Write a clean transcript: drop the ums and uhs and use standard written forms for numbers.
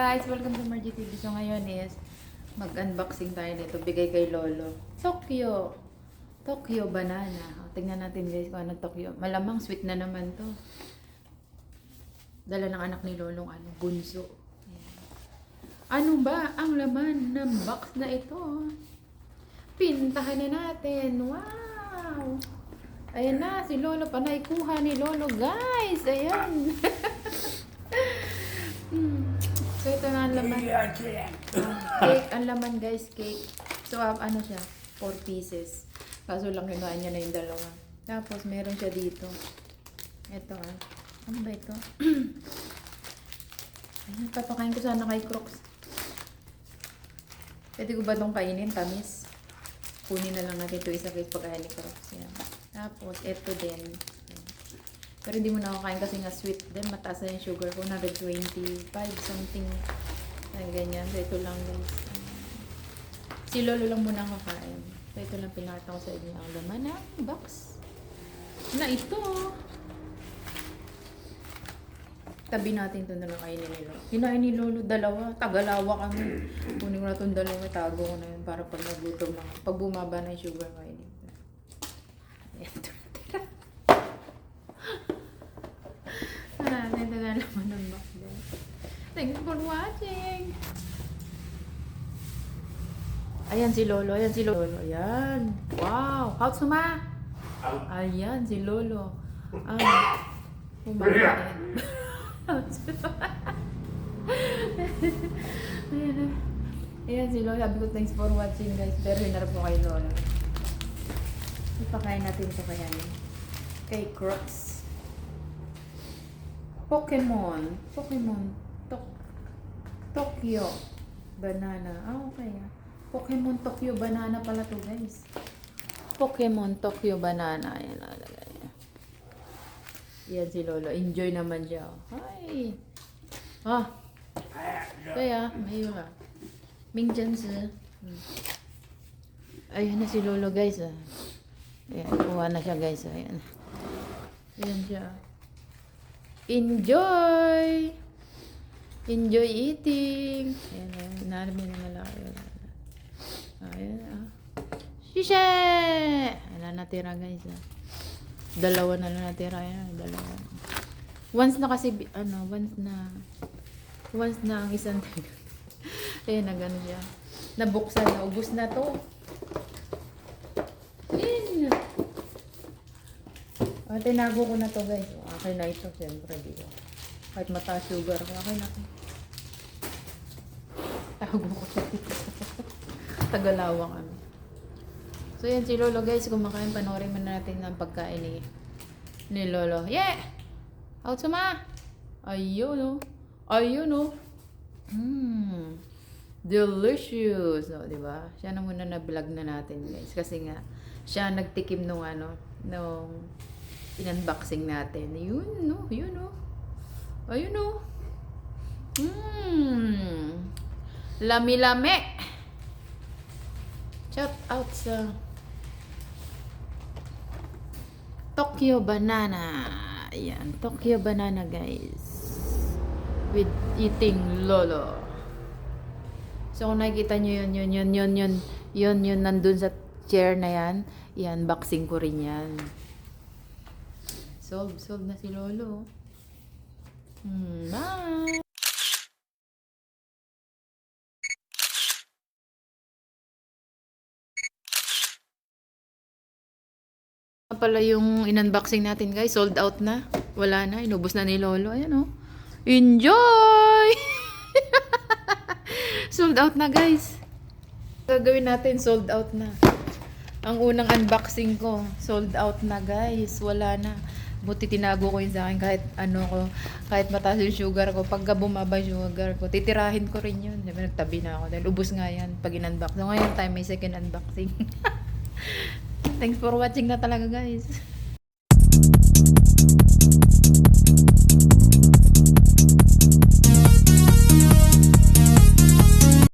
guys! Welcome to Margie TV. So ngayon is mag-unboxing tayo nito. Bigay kay Lolo. Tokyo banana. O, tingnan natin guys kung anong Tokyo. Malamang sweet na naman to. Dala ng anak ni Lolong bunso. Ayan. Ano ba ang laman ng box na ito? Pintahan na natin. Wow! Ayan na, si Lolo. Panay kuha ni Lolo guys. Ayan. So ito na ang laman. Cake, ang laman guys, cake. So ano siya, 4 pieces. Kaso lang hinuhaan niya na yung dalawa. Tapos meron siya dito. Ito ano ba ito? Ayan, papakain ko sana kay Crocs. Pwede ko ba itong kainin? Tamis. Kunin na lang natin ito isa case pagkain ni Crocs. Yan. Tapos ito din. Pero hindi mo na ako kain kasi nga sweet din. Mataas na yung sugar ko. 125 something. Ay, ganyan. So, ito lang guys. Si Lolo lang muna ako kain. So, ito lang pinakita ko sa inyo. Ang laman ng box. Na ito. Tabi natin ito na lang kainin ni Lolo. Kinain ni Lolo, dalawa. Tagalawa kami. Kunin ko na itong dalawa. Tago ko na yun para pag nagutom na. Pag bumaba na yung sugar kainin. Ito. Ito na laman ng box guys. Thanks for watching. Ayan si Lolo. Ayan si Lolo. Ayan. Wow. Hatsuma. Ayan si Lolo. Kumakain. Ayan si Lolo. Sabi ko thanks for watching guys. Pero hinarap ko kay Lolo. Ipakain natin ito kaya niya. Kay Crocs. Pokemon. Tokyo banana. Okay. Pokemon Tokyo banana pala to guys. Pokemon Tokyo banana. Ayan, nalagay niya. Yan si Lolo. Enjoy naman siya. Hi. Kaya, mayo ka. Mingjansi. Ayan na si Lolo guys. Ayan, kuha na siya guys. Ayan. Ayan siya. Enjoy eating. Ayan, namin na malaki. Ayan, Shishe! Ayan, natira guys. Dalawa na lang natira. Ayan, dalawa. Once na kasi, once na ang isang ayan, nagano siya. Nabuksan na, ubus na to. Ayan. Tinago ko na to guys. Okay na ito, siyempre dito. Kahit mataas sugar, okay na ito. Tago ko siya dito. Tagalawang ano. So yan si Lolo guys, kumakain, panoorin mo natin ang pagkain ni Lolo. Yeah! Hatsuma! Ayun o. Delicious! No, diba? Siya na muna na-vlog na natin guys. Kasi nga, siya nagtikim nung in-unboxing natin. Ayun o. Lami-lami. Shout out sa Tokyo banana. Ayan, Tokyo banana guys. With eating Lolo. So kung nakikita nyo yun nandun sa chair na yan. I-unboxing ko rin yan. Solve na si Lolo. Bye! Pala yung in-unboxing natin guys, sold out na. Wala na, inubos na ni Lolo. Ayan o. Enjoy! Sold out na guys. Gagawin natin, sold out na. Ang unang unboxing ko, sold out na guys. Wala na. Buti tinago ko yun sa akin kahit mataas yung sugar ko. Pagka bumaba yung sugar ko, titirahin ko rin yun. Nagtabi na ako dahil ubos nga yan pag in-unbox. So ngayon time may second unboxing. Thanks for watching na talaga guys.